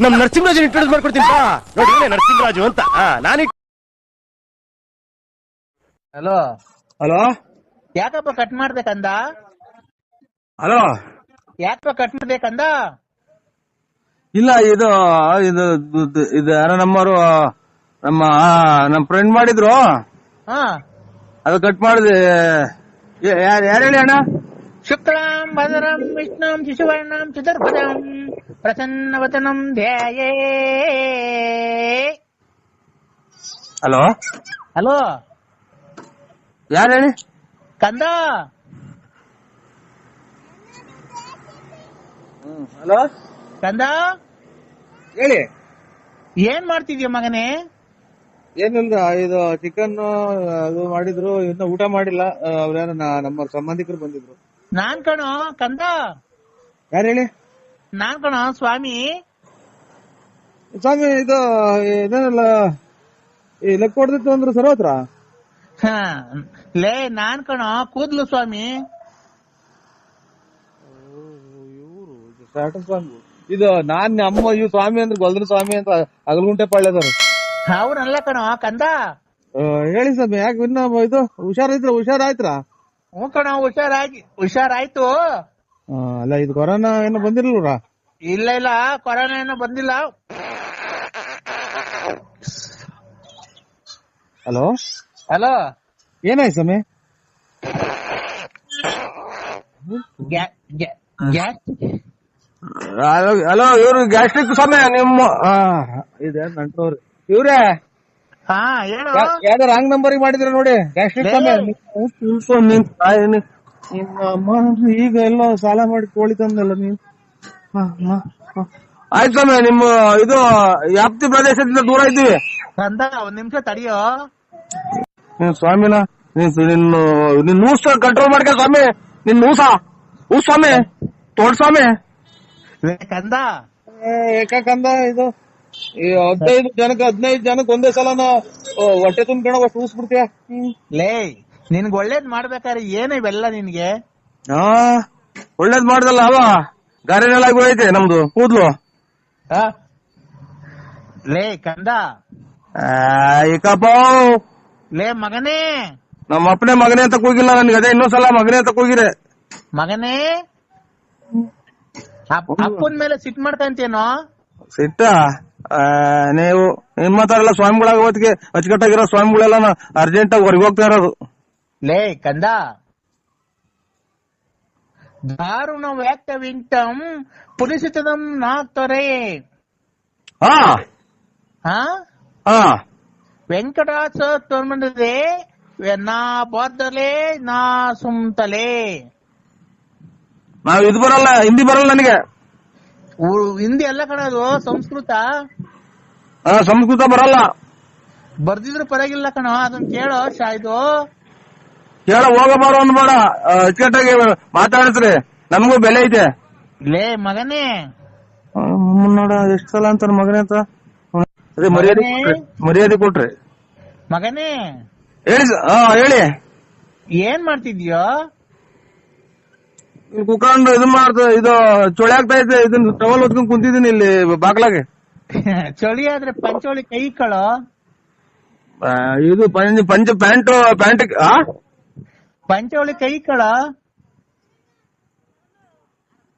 ನಮ್ ನರಸಿಂಹರಾಜ್ ಇಂಟ್ರೊಡ್ಯೂಸ್ ಮಾಡ್ಕೊಡ್ತೀನಿ ಬಾ. ನೋಡಿ ನರಸಿಂಹರಾಜು ಅಂತ. ನಾನು ಹಲೋ ಹಲೋ ಯಾಕಪ್ಪ ಕಟ್ ಮಾಡ್ಬೇಕಂದ? ಹಲೋ ಯಾಕಪ್ಪ ಕಟ್ ಮಾಡ್ಬೇಕಂದ? ಇಲ್ಲ ಇದು ಇದು ಇದು ಯಾರೋ ನಮ್ಮವರು ನಮ್ಮ ಫ್ರೆಂಡ್ ಮಾಡಿದ್ರು, ಹಾ ಅದು ಕಟ್ ಮಾಡಿದೆ. ಯಾರು ಹೇಳಿ ಅಣ್ಣ? ಶುಕ್ಲಾಂ ಭದ್ರಂ ವಿಷ್ಣುಂ ಶಿಶುವರ್ಣಂ ಚತುರ್ಭುಜಂ ಪ್ರಸನ್ನವದನಂ ಧ್ಯಾಯೇ. ಹಲೋ ಹಲೋ ಯಾರು ಹೇಳಿ? ಕಂದ. ಹಲೋ ಕಂದ ಹೇಳಿ. ಏನ್ ಮಾಡ್ತಿದ್ಯ ಮಗನೇ? ಏನಿಲ್ಲ, ಇದು ಚಿಕನ್ ಅದು ಮಾಡಿದ್ರು, ಇನ್ನು ಊಟ ಮಾಡಿಲ್ಲ. ಅವ್ರ್ಯಾರ ನಮ್ಮ ಸಂಬಂಧಿಕರು ಬಂದಿದ್ರು. ನಾನ್ ಕಣೋ ಕಂದ. ಯಾರು ಹೇಳಿ? ನಾನ್ ಕಣೋ ಸ್ವಾಮಿ. ಸ್ವಾಮಿ ಇದು ಇದೇನಲ್ಲ, ಈ ಲೆಕ್ಕ ಹೊಡೆದಿತ್ತು ಅಂದ್ರು ಸರ್ವತ್ರ. ಹ ಲೇ ನಾನ್ ಕಣೋ ಕೂದ್ಲು ಸ್ವಾಮಿ. ಸ್ವಾಮಿ ಇದು ನಾನ್ ನಮ್ಮ ಇವ್ ಸ್ವಾಮಿ ಅಂದ್ರೆ ಗೊಲ್ದ್ರ ಸ್ವಾಮಿ ಅಂತ ಅಗಲಗುಂಟೆ ಪಾಳ್ಯದವ್ರು. ಅವ್ರಲ್ಲ ಕಣೋ ಕಂದ. ಹೇಳಿ ಸ್ವಾಮಿ, ಯಾಕೆ ಇನ್ನ ಇದು ಹುಷಾರಾಯ್ತ್ರ? ಹ್ಞೂ ಕಣೋ ಹುಷಾರಾಯ್ತು. ಅಲ್ಲ ಇದು ಕೊರೋನಾ ಏನೋ ಬಂದಿರಲ್ರ? ಇಲ್ಲ ಕೊರೋನಾ ಏನೋ ಬಂದಿಲ್ಲ. ಹಲೋ ಹಲೋ ಏನಾಯ್ತು ಸ್ವಾಮಿ? ಹಲೋ ಇವ್ರು ಗ್ಯಾಸ್ಟ್ರಿಕ್ ಸ್ವಾಮಿ ನಿಮ್ಮ ಇದೆ ನಂಟ್ರವ್ರು ಇವ್ರೇ. ಹಾ ಹೇಳು. ಯಾವ್ದಾರ ರಾಂಗ್ ನಂಬರ್ ಮಾಡಿದ್ರ ನೋಡಿ, ಗ್ಯಾಸ್ಟ್ರಿಕ್ ಸ್ವಾಮಿ. ಈಗ ಎಲ್ಲೋ ಸಾಲ ಮಾಡಿ ಕೋಳಿ ತಂದಲ್ಲ ನೀನ್. ಆಯ್ತು ಸ್ವಾಮಿ, ನಿಮ್ಮ ಇದು ವ್ಯಾಪ್ತಿ ಪ್ರದೇಶದಿಂದ ದೂರ ಇದ್ದೀವಿ. ಕಂದ ಒಂದ್ ನಿಮಿಷ ತಡಿಯೋ. ನೀನ್ ಸ್ವಾಮಿನ ನಿನ್ ನೂಸ್ ಕಂಟ್ರೋಲ್ ಮಾಡ್ಕ ಸ್ವಾಮಿ. ನಿನ್ ನೂಸ ಸ್ವಾಮಿ, ತೋಡ್ ಸ್ವಾಮಿ. ಕಂದ ಏಕಂದ ಇದು 15 ಜನಕ್ಕೆ ಒಂದೇ ಸಲನ ಹೊಟ್ಟೆ ತುಂಬ್ಕೊಂಡ ಊಸ್ಬಿಡ್ತೀಯ. ಲೇ ನಿನ್ಗ್ ಒಳ್ಳೇದ್ ಮಾಡ್ಬೇಕಾದ್ರೆ ಏನು ಇವೆಲ್ಲ ನಿನ್ಗೆ? ಒಳ್ಳೇದ್ ಮಾಡ್ದಲ್ಲ ಅವ ಗಾರೆನೆಲ್ಲ ಹೋಯ್ತೆ ನಮ್ದು ಕೂದ್ಲು. ಲೇ ಕಂದ. ಏಕಪ್ಪ ಲೇ ಮಗನೇ. ನಮ್ಮ ಅಪ್ಪನೇ ಮಗನೇ ಅಂತ ಕೂಗಿಲ್ಲ ನನ್ಗೆ, ಅದೇ ಇನ್ನೊಂದ್ಸಲ ಮಗನೇ ಅಂತ ಕೂಗಿರೆ. ಮಗನೇ ಅಪ್ಪನ ಮೇಲೆ ಸಿಟ್ ಮಾಡ್ಕಂತೇನೋ? ಸಿಟ್ಟ ನೀವು ನಿಮ್ಮತ್ತಾರೆಲ್ಲ ಸ್ವಾಮಿಗಳಾಗ ಹೊತ್ತಿಗೆ ಅಚ್ಚುಕಟ್ಟಾಗಿರೋ ಸ್ವಾಮಿಗಳೆಲ್ಲ ಅರ್ಜೆಂಟ್ ಆಗಿ ಹೊರಗೆ ಹೋಗ್ತಾ ಇರೋದು. ಲೇ ಕಂದ. ದಾರುಣ ವ್ಯಾಕ್ತವಿಂಟಂ ಪುಲಿಸಿತದಂ ನಾಕ್ತೊರೆ. ವೆಂಕಟಾಚ ತೋರ್ಮಂಡದೆ ನಾ ಬಾದ್ದಲೆ ನಾ ಸುಮ್ತಲೆ. ನಾವ್ ಇದು ಬರಲ್ಲ, ಹಿಂದಿ ಬರಲ್ಲ ನನಗೆ. ಹಿಂದಿ ಎಲ್ಲ ಕಣದು, ಸಂಸ್ಕೃತ. ಸಂಸ್ಕೃತ ಬರಲ್ಲ. ಬರ್ದಿದ್ರು ಪರವಾಗಿಲ್ಲ ಕಣೋ, ಅದನ್ನ ಕೇಳೋ. ಇದು ಕೇಳ ಹೋಗಬಾರ ಅನ್ಬೇಡ, ಅಚ್ಚುಕಟ್ಟಾಗಿ ಮಾತಾಡಿಸ್ರಿ, ನಮಗೂ ಬೆಲೆ ಐತೆ. ಲೇ ಮಗನೇ. ನೋಡ ಎಷ್ಟ್ ಸಲ ಅಂತಾರ ಮಗನೇ ಅಂತ. ಅದೇ ಮರ್ಯಾದೆ ಕೊಟ್ರಿ. ಮಗನೇ ಹೇಳಿ. ಹೇಳಿ ಏನ್ ಮಾಡ್ತಿದ್ಯೋ? ಕುತ್ಕೊಂಡು ಇದು ಇದು ಚೊಳೆ ಆಗ್ತಾ ಐತೆ. ಇದನ್ನ ಟವಲ್ ಹೊತ್ಕೊಂಡ್ ಕುಂತಿದ್ದೀನಿ ಇಲ್ಲಿ ಬಾಗ್ಲಾಗೆ. ಚಳಿ ಆದ್ರೆ ಪಂಚೋಳಿ ಕೈ ಕಳೋ. ಇದು ಪಂಚ ಪ್ಯಾಂಟ್ ಪಂಚೋಳಿ ಕೈ ಕಳ.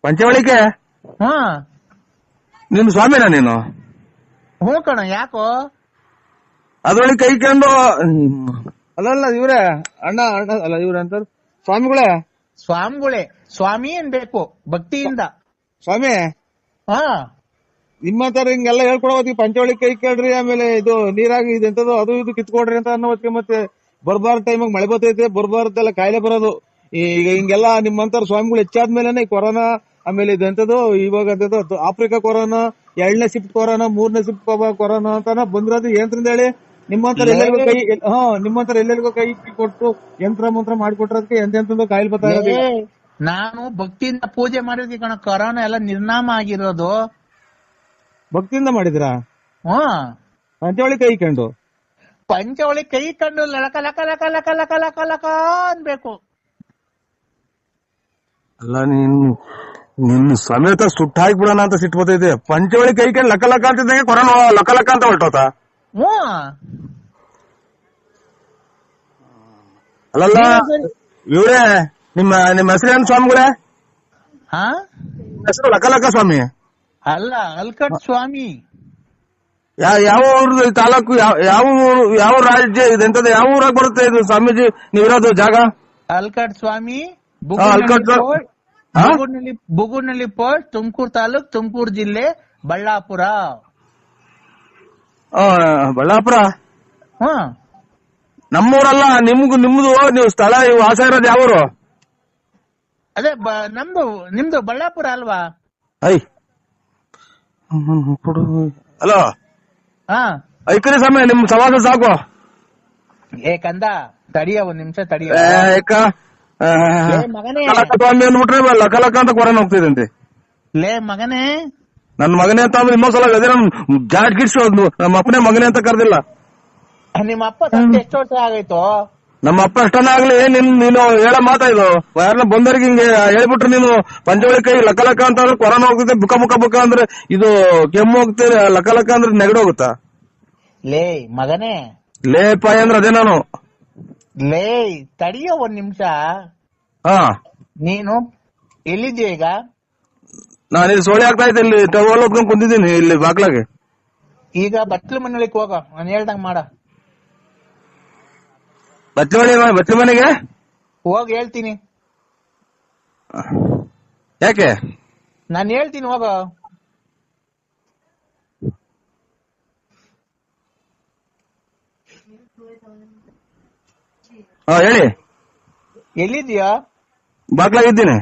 ಪಂಚವಳಿಕೆ ನಿಮ್ ಸ್ವಾಮಿನ ನೀನು? ಹ್ಞೂ ಕಣ. ಯಾಕೋ? ಅದ್ರೊಳಗೆ ಕೈಕೊಂಡು ಅಲ್ಲ ಇವ್ರೆ ಅಣ್ಣ ಅಲ್ಲ ಇವ್ರೆ ಅಂತ ಸ್ವಾಮಿಗಳೇ. ಸ್ವಾಮಿ ಅನ್ಬೇಕು ಭಕ್ತಿಯಿಂದ. ಸ್ವಾಮಿ ನಿಮ್ಮ ತರ ಹಿಂಗೆಲ್ಲ ಹೇಳ್ಕೊಡೋದಕ್ಕೆ ಪಂಚವಳಿ ಕೈ ಕೇಳ್ರಿ, ಆಮೇಲೆ ಇದು ನೀರಾಗಿ ಇದೆಂತದ್ದು ಅದು ಇದು ಕಿತ್ಕೊಡ್ರಿ ಅಂತ ಅನ್ನೋದಕ್ಕೆ, ಮತ್ತೆ ಬರ್ಬಾರ್ದ ಟೈಮಾಗ ಮಳೆ ಬರ್ತೈತೆ, ಬರ್ಬಾರ್ದೆಲ್ಲ ಕಾಯಿಲೆ ಬರೋದು. ಈಗ ಹಿಂಗೆಲ್ಲ ನಿಮ್ಮಂತರ ಸ್ವಾಮಿಗಳು ಹೆಚ್ಚಾದ್ಮೇಲೆ ಕೊರೋನಾ, ಆಮೇಲೆ ಇದೆಂತದ್ದು ಇವಾಗ ಅಂತದ್ದು ಆಫ್ರಿಕಾ ಕೊರೋನಾ, 2ನೇ ಶಿಫ್ಟ್ ಕೊರೋನಾ, 3ನೇ ಶಿಫ್ಟ್ ಕೊರೋನಾ ಅಂತ ಬಂದಿರೋದು ಏನ್ರಿಂದ ಹೇಳಿ? ನಿಮ್ಮಂತರ ಎಲ್ಲರಿಗೂ ಕೈ ನಿಮ್ಮಂತರ ಎಲ್ಲರಿಗೂ ಕೈ ಕೊಟ್ಟು ಯಂತ್ರ ಮಂತ್ರ ಮಾಡಿಕೊಟ್ರದಕ್ಕೆ ಎಂತೆಂತದ್ದು ಕಾಯಿಲೆ ಬರ್ತಾ ಇರೋದು. ನಾನು ಭಕ್ತಿಯಿಂದ ಪೂಜೆ ಮಾಡಿದ್ವಿ ಕಣ, ಕೊರೋನಾ ಎಲ್ಲ ನಿರ್ನಾಮ ಆಗಿರೋದು. ಭಕ್ತಿಯಿಂದ ಮಾಡಿದ್ರಾ? ಪಂಚವಳಿ ಕೈ ಕಂಡು ಲಕ ಲಕ ಲಕ ಲಕ ಲಕ ಲಕ ಲಕ ಅನ್ಬೇಕು. ಅಲ್ಲ ನೀನು ನಿನ್ನ ಸಮೇತ ಸುಟ್ಟ ಹಾಕ್ಬಿಡೋಣ ಅಂತ ಸಿಟ್ಟು ಬರ್ತೈತೆ. ಪಂಚವಳಿ ಕೈ ಕೈ ಲಕ್ಕ ಲಕ್ಕ ಅಂತಿದ್ದಂಗೆ ಕೊರೋನಾ ಲಕ್ಕ ಲಕ್ಕ ಅಂತ ಹೊರಟೋತ. ಹ್ಞೂ ಅಲ್ಲಲ್ಲ ಇವ್ರೇ ನಿಮ್ಮ ಹೆಸರೇನು ಸ್ವಾಮಿಗಳೇ? ಹಾ ಹೆಸರು ಲಕ್ಕ ಲಕ್ಕ ಸ್ವಾಮಿ. ಅಲ್ಲ ಅಲ್ಕಟ್ ಸ್ವಾಮಿ. ಯಾವ ಊರ್ದು ತಾಲೂಕು? ಯಾವ ರಾಜ್ಯ ಇದೆ ಎಂತದ? ಯಾವ ಊರಾಗ ಬರುತ್ತೆ ಇದು ಸ್ವಾಮೀಜಿ ನೀವಿರೋದು ಜಾಗ? ಅಲ್ಕಟ್ ಸ್ವಾಮಿ, ಅಲ್ಕಟ್ ಬುಗುಡ್ನಳ್ಳಿ ಪೋಸ್ಟ್, ತುಮಕೂರು ತಾಲೂಕ್, ತುಮಕೂರು ಜಿಲ್ಲೆ, ಬಳ್ಳಾಪುರ. ಬಳ್ಳಾಪುರ ಹ್ಮ್ ನಮ್ಮೂರಲ್ಲ. ನಿಮ್ದು ನೀವು ಸ್ಥಳ ವಾಸ ಇರೋದು ಯಾವೂರು? ಅದೇ ನಿಮ್ದು ಬಳ್ಳಾಪುರ ಅಲ್ವಾ? ಐ ಹಲೋ ಹಾ ಐಕರಿ ಸಮಯ ನಿಮ್ ಸವಾಸ ಸಾಕು. ಏ ಕಂದ ತಡಿಯ ಒಂದ್ ನಿಮಿಷ ತಡಿಯ. ಮಗನೇ ಸ್ವಾಮಿ ಅಂದ್ಬಿಟ್ರೆ ಲಕ್ಕ ಲಕ್ಕ ಅಂತ ಕೊರೋನಾ ಹೋಗ್ತಿದಂತೆ. ಲೇ ಮಗನೇ, ನನ್ ಮಗನೇ ಅಂತ ಅಂದ್ರೆ ಇನ್ನೊಂದ್ಸಲ ಅದೇ ಜಾಟ್ ಗಿಡ್ಸೋದು. ನಮ್ಮ ಅಪ್ಪನೇ ಮಗನೇ ಅಂತ ಕರ್ದಿಲ್ಲ. ನಿಮ್ಮ ಅಪ್ಪ ಸತ್ತು ಎಷ್ಟು ವರ್ಷ ಆಗೈತು? ನಮ್ಮ ಅಪ್ಪ ಅಷ್ಟನ್ನ ಆಗ್ಲಿ. ನೀನು ಹೇಳ ಮಾತಾ ಇದು ಯಾರನ್ನ ಬಂದವ್ರಿಗೆ ಹಿಂಗೆ ಹೇಳ್ಬಿಟ್ರೆ ನೀನು ಪಂಚವಳಿ ಕೈ ಲಕ್ಕ ಲಕ್ಕ ಅಂತ ಅಂದ್ರೆ ಕೊರೋನಾ ಹೋಗ್ತೈತೆ, ಬುಕ್ಕ ಅಂದ್ರೆ ಇದು ಕೆಮ್ಮು ಹೋಗ್ತದೆ, ಲಕ್ಕ ಲಕ್ಕ ಅಂದ್ರೆ ನೆಗಡಿ ಹೋಗುತ್ತಾ? ಲೇ ಮಗನೇ, ಲೇ ಪಾಯ ಅಂದ್ರೆ ಅದೇ ನಾನು. ಲೇ ತಡಿಯ ಒಂದ್ ನಿಮಿಷ. ಹಾ ನೀನು ಎಲ್ಲಿದ್ಯಾ ಈಗ? ನಾನು ಇಲ್ಲಿ ಸೋಳಿ ಆಗ್ತಾ ಇದ್ದೆ, ಇಲ್ಲಿ ಟವಲ್ ಹೊತ್ಕೊಂಡ್ ಕುಂತಿದ್ದೀನಿ ಇಲ್ಲಿ ಬಾಗ್ಲಾಗೆ. ಈಗ ಬಟ್ಲು ಮನೆಯೊಳಗೆ ಹೋಗ, ನಾನು ಹೇಳ್ದಂಗ್ ಮಾಡ. ಬಚ್ಚಲ ಮನೆಗೆ ಹೋಗ್ ಹೇಳ್ತೀನಿ. ಯಾಕೆ? ನಾನು ಹೇಳ್ತೀನಿ ಹೋಗ. ಹೇಳಿ. ಎಲ್ಲಿದ್ಯಾ? ಬಾಗ್ಲಾಗಿದ್ದೀನಿ.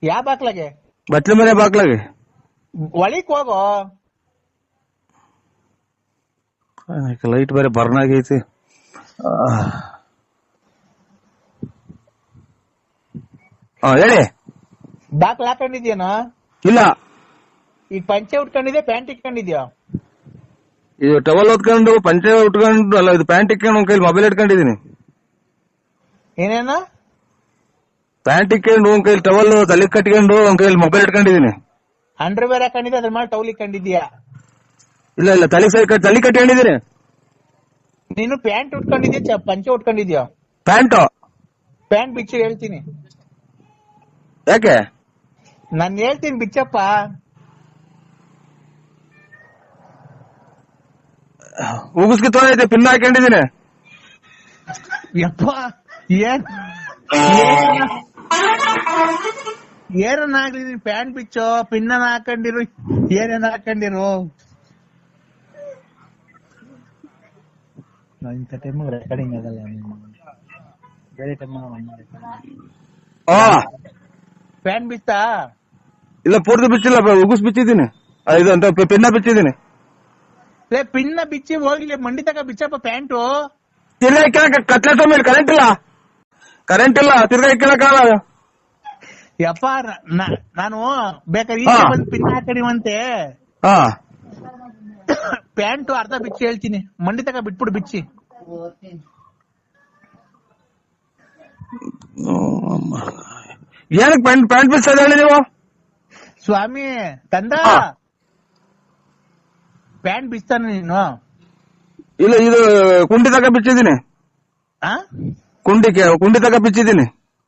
ಯಾವ ಬಾಕ್ಲಾಗೆ? ಬಚ್ಚಲ ಮನೆ ಬಾಗ್ಲಾಗೆ. ಒಳಿಕ್ ಹೋಗೋ. ಲೈಟ್ ಬೇರೆ ಬರ್ನ್ ಆಗೈತಿ. ಹೇಳಿ. ಬಾಕ್ಲ ಹಾಕೊಂಡಿದ್ಯೇನೋ? ಇಲ್ಲ. ಈಗ ಪಂಚೆ ಉಟ್ಕೊಂಡಿದ್ಯಾ ಪ್ಯಾಂಟ್ ಇಟ್ಕೊಂಡಿದ್ಯಾ? ಇದು ಟವಲ್ ಹೊತ್ಕೊಂಡು ಪಂಚೆ ಉಟ್ಕೊಂಡು ಅಲ್ಲ, ಇದು ಪ್ಯಾಂಟ್ ಇಟ್ಕೊಂಡು ಒಂದ್ ಕೈಲಿ ಮೊಬೈಲ್ ಇಟ್ಕೊಂಡಿದೀನಿ. ಏನೇನ? ಪ್ಯಾಂಟ್ ಇಟ್ಕೊಂಡು ಒಂದ್ ಕೈಲಿ ಟವಲ್ ತಲೆ ಕಟ್ಕೊಂಡು ಒಂದ್ ಕೈಲಿ ಮೊಬೈಲ್ ಇಟ್ಕೊಂಡಿದೀನಿ. ಅಂಡರ್ವೇರ್ ಹಾಕೊಂಡಿದ್ಯಾ, ಅದ್ರ ಮೇಲೆ ಟೌಲ್ ಇಟ್ಕೊಂಡಿದ್ಯಾ? ಇಲ್ಲ ತಲೆ ಕಟ್ಕೊಂಡಿದೀನಿ. ನೀನು ಪ್ಯಾಂಟ್ ಉಟ್ಕೊಂಡಿದ್ಯಾ ಪಂಚೆ ಉಟ್ಕೊಂಡಿದ್ಯಾ? ಪ್ಯಾಂಟ್ ಬಿಚ್ಚು ಹೇಳ್ತೀನಿ. ಯಾಕೆ? ನಾನು ಹೇಳ್ತೀನಿ ಬಿಚ್ಚಪ್ಪ. ಉಗುಸ್ಕಿ ತೊಗೊಂಡೈತೆ, ಪಿನ್ ಹಾಕೊಂಡಿದೀನಿ. ಯಪ್ಪ ಏನನ್ನಾಗ್ಲಿ ನೀನ್ ಪ್ಯಾಂಟ್ ಬಿಚ್ಚೋ, ಪಿನ್ನ ಹಾಕೊಂಡಿರು, ಏನೇನ್ ಹಾಕೊಂಡಿರು. ಇಂಥ ಟೈಮ್ ರೆಕಾರ್ಡಿಂಗ್ ಆಗಲ್ಲ, ಬೇರೆ ಟೈಮ್ ಪ್ಯಾಂಟ್ ಬಿಚ್ಚಾ? ಇಲ್ಲ ಪೂರ್ತಿ ಬಿಚ್ಚಿಲ್ಲ, ಉಗುಸ್ ಬಿಚ್ಚಿದ್ದೀನಿ. ಇದು ಅಂತ ಪಿನ್ನ ಬಿಚ್ಚಿದ್ದೀನಿ. ಪಿನ್ನ ಬಿಚ್ಚಿ ಹೋಗ್ಲಿ, ಮಂಡಿ ತಕ ಬಿಚ್ಚಪ್ಪ ಪ್ಯಾಂಟು. ತಿರ್ಗಾ ಇಕ್ಕಳಕ ಕತ್ಲೆ ಮೇಲೆ ಕರೆಂಟ್ ಇಲ್ಲ ತಿರ್ಗಾ ಇಕ್ಕಳಕ್ಕಾಗಲ್ಲ. ಯಪ್ಪ ನಾನು ಬೇಕಾದ್ರೆ ಈಚೆ ಬಂದು ಪಿನ್ ಹಾಕಡಿವಂತೆ. ಪ್ಯಾಂಟು ಅರ್ಧ ಬಿಚ್ಚಿ ಹೇಳ್ತೀನಿ, ಮಂಡಿ ತಕ ಬಿಟ್ಬಿಡು ಬಿಚ್ಚಿ. ಏನಕ್ಕೆ ಪ್ಯಾಂಟ್ ಬಿಚ್ಚೋದು ಹೇಳಿ ನೀವು? ಸ್ವಾಮಿ ತಂದ ಪ್ಯಾಂಟ್ ಬಿಚ್ತಾನ ನೀನು? ಇಲ್ಲ, ಇದು ಕುಂಡಿ ತಕ ಬಿಚ್ಚಿದ್ದೀನಿ. ಕುಂಡಿ ತಕ ಬಿಚ್ಚಿದ್ದೀನಿ.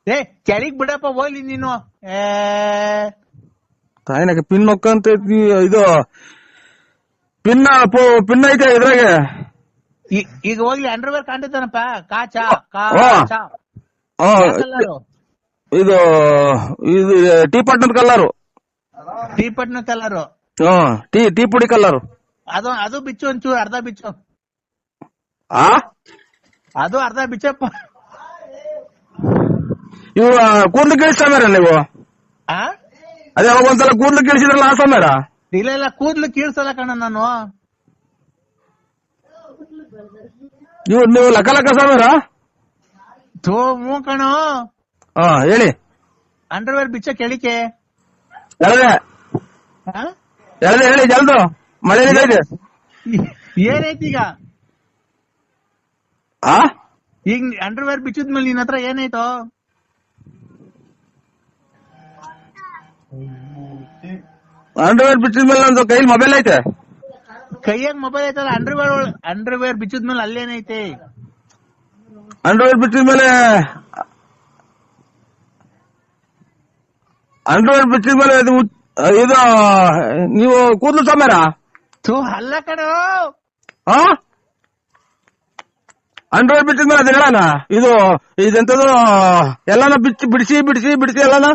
ಏ ಕೆಳಗ್ ಬಿಡಪ್ಪ ಹೋಗ್ಲಿ ನೀನು. ತಾಯಿನಾಗ ಪಿನ್ ಹೊಕ್ಕಂತ ಇದು ಪಿನ್ ಐತೆ ಇದ್ರಾಗೆ. ಈಗ ಹೋಗ್ಲಿ, ಅಂಡರ್ವೇರ್ ಕಾಣ್ತಾನಪ್ಪ. ಕಾಚಾ ಇದು ಟೀ ಪಟ್ನದ ಕಲ್ಲರು. ಟೀ ಪಟ್ನ ಕಲರು. ಟೀ ಪುಡಿ ಕಲ್ಲರು. ಅದು ಬಿಚ್ಚು ಒಂಚೂರು, ಅರ್ಧ ಬಿಚ್ಚು. ಅದು ಅರ್ಧ ಬಿಚ್ಚಪ್ಪ. ಇವು ಕೂದ್ಲು ಕೀಳ್ಸಾಮೇರ ನೀವು? ಅದೇ ಅವಾಗ ಒಂದ್ಸಲ ಕೂದ್ಲು ಕೀಳ್ಸಿದ್ರಲ್ಲ ಆ ಸಮಯ? ಇಲ್ಲ ಕೂದ್ಲು ಕೀಳ್ಸಲ್ಲ ಕಣ ನಾನು. ನೀವು ಲಕ್ಕ ಸಮೀರ? ಹ್ಞೂ ಕಣೋ. ಹೇಳಿ. ಅಂಡರ್ವೇರ್ ಬಿಚ್ಚ ಕೆಳಿಕೆ ಹೇಳಿ ಜಲ್ದು. ಮಳೆ ಇದೆ. ಏನೈತಿ ಈಗ? ಈಗ ಅಂಡರ್ವೇರ್ ಬಿಚ್ಚಿದ್ಮೇಲೆ ನಿನ್ ಹತ್ರ ಏನಾಯ್ತು? ಅಂಡರ್ವೇರ್ ಬಿಚ್ಚಿದ ಮೇಲೆ ಒಂದು ಕೈಲಿ ಮೊಬೈಲ್ ಐತೆ. ಕೈಯಾಗ ಮೊಬೈಲ್ ಐತಲ್ಲ, ಅಂಡರ್ವೇರ್ ಬಿಚ್ಚಿದ್ಮೇಲೆ ಅಲ್ಲೇನೈತೆ? ಅಂಡರ್ವೇರ್ ಬಿಚ್ಚಿದ ಮೇಲೆ ಇದು ನೀವು ಕೂದಲು ಸಮೇರ ಅಲ್ಲ ಕಣೋ, ಅಂಡರ್ವೇರ್ ಬಿಚ್ಚಿದ ಮೇಲೆ ಅದು ಹೇಳಣ, ಇದೆಂತದು ಎಲ್ಲಾನ ಬಿಡಿಸಿ ಎಲ್ಲಾನ.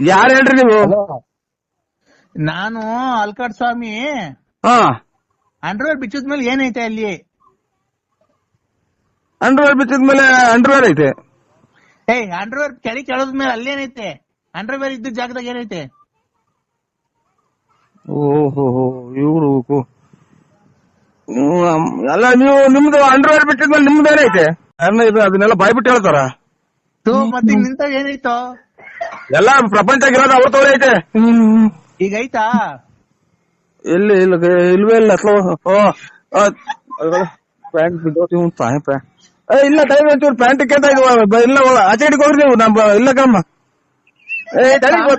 ಯಾರು ಹೇಳ್ರಿ ನೀವು? ನಾನು ಅಲ್ಕಾಡ್ ಸ್ವಾಮಿ. ಅಂಡರ್ವೇರ್ ಬಿಚ್ಚಿದ್ಮೇಲೆ ಏನೈತೆ ಅಲ್ಲಿ? ಅಂಡರ್ವೇರ್ ಬಿಚ್ಚಿದ್ಮೇಲೆ ಅಂಡರ್ವೇರ್ ಐತೆ. ಅಂಡರ್ವೇರ್ ಕೆಳದ್ಮೇಲೆ ಅಲ್ಲೇನೈತೆ? ಅಂಡರ್ವೇರ್ ಇದ್ದ ಜಾಗದಾಗ ಏನೈತೆ? ಓಹೋ, ಇವ್ರು ಅಲ್ಲ, ನೀವು ನಿಮ್ದು ಅಂಡರ್ವೇರ್ ಬಿಟ್ಟಿದ್ಮೇಲೆ ನಿಮ್ದು ಏನೈತೆ? ಅದನ್ನೆಲ್ಲ ಬಾಯ್ಬಿಟ್ಟು ಹೇಳ್ತಾರ. ಮತ್ತೆ ನಿಂತ ಏನೈತೋ? ಎಲ್ಲ ಪ್ರಪಂಚಗಿರೋದು ಅವ್ರ ತೋರ ಐತೆ. ಈಗ ಐತಾ? ಇಲ್ವೇ ಇಲ್ಲ. ಪ್ಯಾಂಟ್ ಬಿದ್ದೋತಿ ಇಲ್ಲ, ಟೈಮ್ ಒಂಚೂರು ಪ್ಯಾಂಟ್ ಕೇಳ್ತಾ ಇದ್ವ. ಇಲ್ಲ ಆಚೆಡಿಗೆ ಹೋಗ್ರಿ ನೀವು. ಇಲ್ಲ ಕಮ್ಮ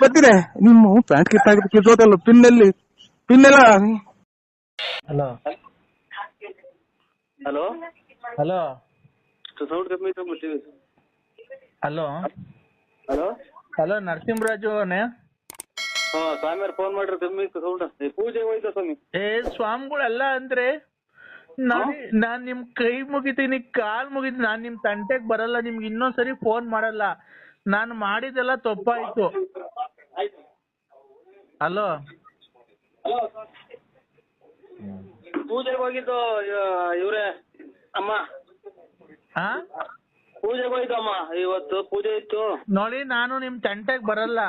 ಬರ್ತೀನಿ. ನಿಮ್ಮ ಪ್ಯಾಂಟ್ ಕಿತ್ತೋತಲ್ಲ, ಪಿನ್ನೆಲ್ಲ. ಹಲೋ ಹಲೋ ಹಲೋ ಸೌಂಡ್ ಕಮ್ಮಿ ತಗೊಂಡ್ಬಿಡ್ತೀವಿ. ಹಲೋ ಹಲೋ ಹಲೋ ನರಸಿಂಹರಾಜು ಅವನೇ? ಸ್ವಾಮಿಯವ್ರ ಫೋನ್ ಮಾಡ್ರಿ, ಕಮ್ಮಿ ಸೌಂಡ್. ಪೂಜೆ ಹೋಯ್ತಾ ಸ್ವಾಮಿ? ಸ್ವಾಮಿಗಳೆಲ್ಲ ಅಂದ್ರೆ ನಾನ್ ನಿಮ್ ಕೈ ಮುಗಿತೀನಿ, ಕಾಲ್ ಮುಗಿತೀನಿ. ನಾನ್ ನಿಮ್ ತಂಟೆಗ್ ಬರಲ್ಲ, ನಿಮ್ಗೆ ಇನ್ನೊಂದ್ಸರಿ ಫೋನ್ ಮಾಡಲ್ಲ. ನಾನು ಮಾಡಿದೆಲ್ಲ ತಪ್ಪಾಯ್ತು. ಹಲೋ, ಪೂಜೆಗೆ ಹೋಗಿದ್ದು ಇವ್ರೆ ಅಮ್ಮ. ಪೂಜೆಗೆ ಹೋಯ್ತು ಅಮ್ಮ, ಇವತ್ತು ಪೂಜೆ ಇತ್ತು. ನೋಡಿ, ನಾನು ನಿಮ್ ತಂಟೆಗ್ ಬರಲ್ಲ,